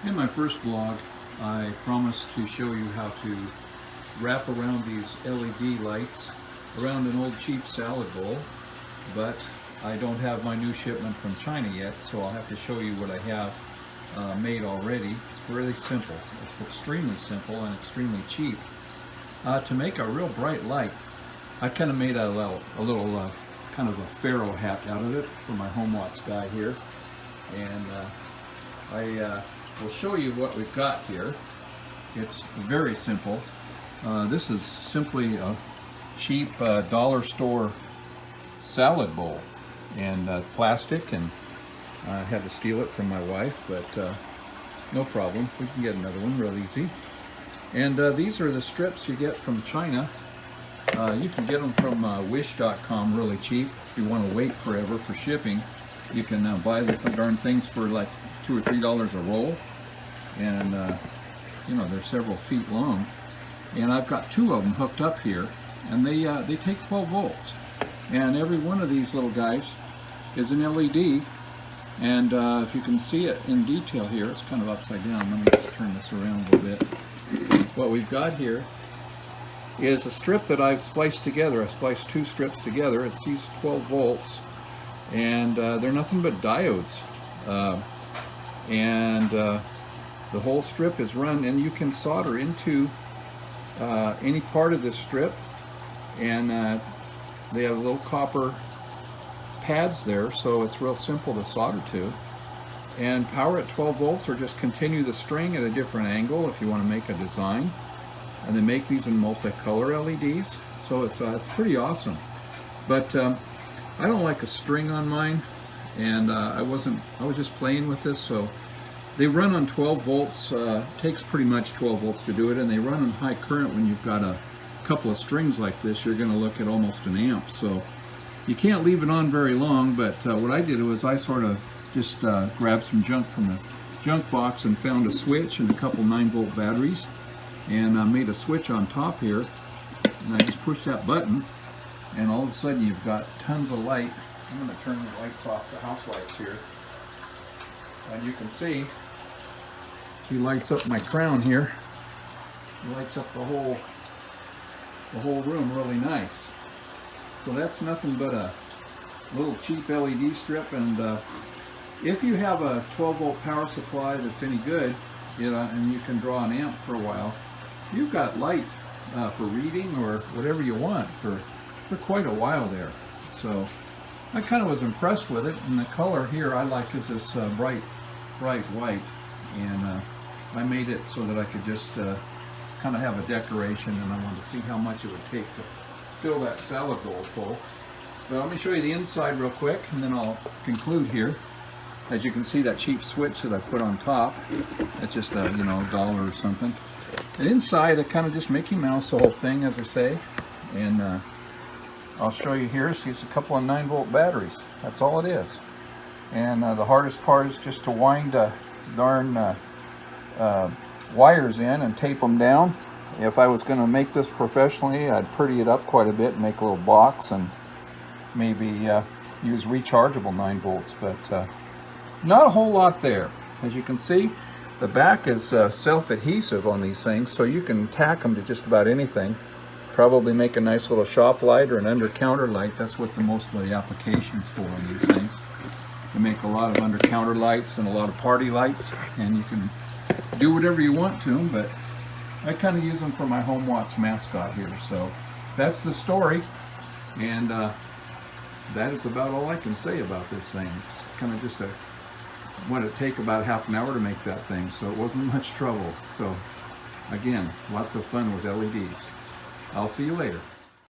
In my first vlog, I promised to show you how to wrap around these LED lights around an old cheap salad bowl, but I don't have my new shipment from China yet, so I'll have to show you what I have made already. It's really simple. It's extremely simple and extremely cheap. To make a real bright light, I kind of made a little kind of a pharaoh hat out of it for my home watch guy here, and I will show you what we've got here. It's very simple. This is simply a cheap dollar store salad bowl, and plastic, and I had to steal it from my wife, but no problem. We can get another one real easy. And these are the strips you get from China. You can get them from wish.com really cheap. If you want to wait forever for shipping, you can buy the darn things for like $2 or $3 a roll, and you know, they're several feet long. And I've got two of them hooked up here, and they take 12 volts. And every one of these little guys is an LED. And if you can see it in detail here, it's kind of upside down. Let me just turn this around a little bit. What we've got here is a strip that I've spliced together. I spliced two strips together. It's these 12 volts, and they're nothing but diodes. The whole strip is run, and you can solder into any part of this strip, and they have little copper pads there, so it's real simple to solder to. And power at 12 volts, or just continue the string at a different angle if you want to make a design. And they make these in multicolor LEDs, so it's pretty awesome. But I don't like a string on mine, and I was just playing with this. So they run on 12 volts. Takes pretty much 12 volts to do it, and they run on high current. When you've got a couple of strings like this, you're going to look at almost an amp. So you can't leave it on very long. But what I did was I sort of just grabbed some junk from the junk box and found a switch and a couple 9-volt batteries, and made a switch on top here, and I just pushed that button, and all of a sudden you've got tons of light. I'm going to turn the lights off, the house lights here, and you can see she lights up my crown here. It lights up the whole room really nice. So that's nothing but a little cheap LED strip, and if you have a 12 volt power supply that's any good, you know, and you can draw an amp for a while, you've got light for reading or whatever you want for quite a while there. So I kind of was impressed with it, and the color here I like is this bright white, and I made it so that I could just kind of have a decoration, and I wanted to see how much it would take to fill that salad bowl full. But let me show you the inside real quick, and then I'll conclude here. As you can see, that cheap switch that I put on top, that's just a, you know, $1 or something. And inside, I kind of just Mickey Mouse the whole thing, as I say. And I'll show you here. See, it's a couple of 9-volt batteries. That's all it is. And the hardest part is just to wind darn wires in and tape them down. If I was going to make this professionally, I'd pretty it up quite a bit and make a little box and maybe use rechargeable 9 volts. But not a whole lot there. As you can see, the back is self-adhesive on these things, so you can tack them to just about anything. Probably make a nice little shop light or an under-counter light. That's what most of the applications for on these things. You make a lot of under-counter lights and a lot of party lights, and you can do whatever you want to them, but I kind of use them for my home watch mascot here. So that's the story, and that is about all I can say about this thing. It's kind of just what it take about half an hour to make that thing, so it wasn't much trouble. So again, lots of fun with LEDs. I'll see you later.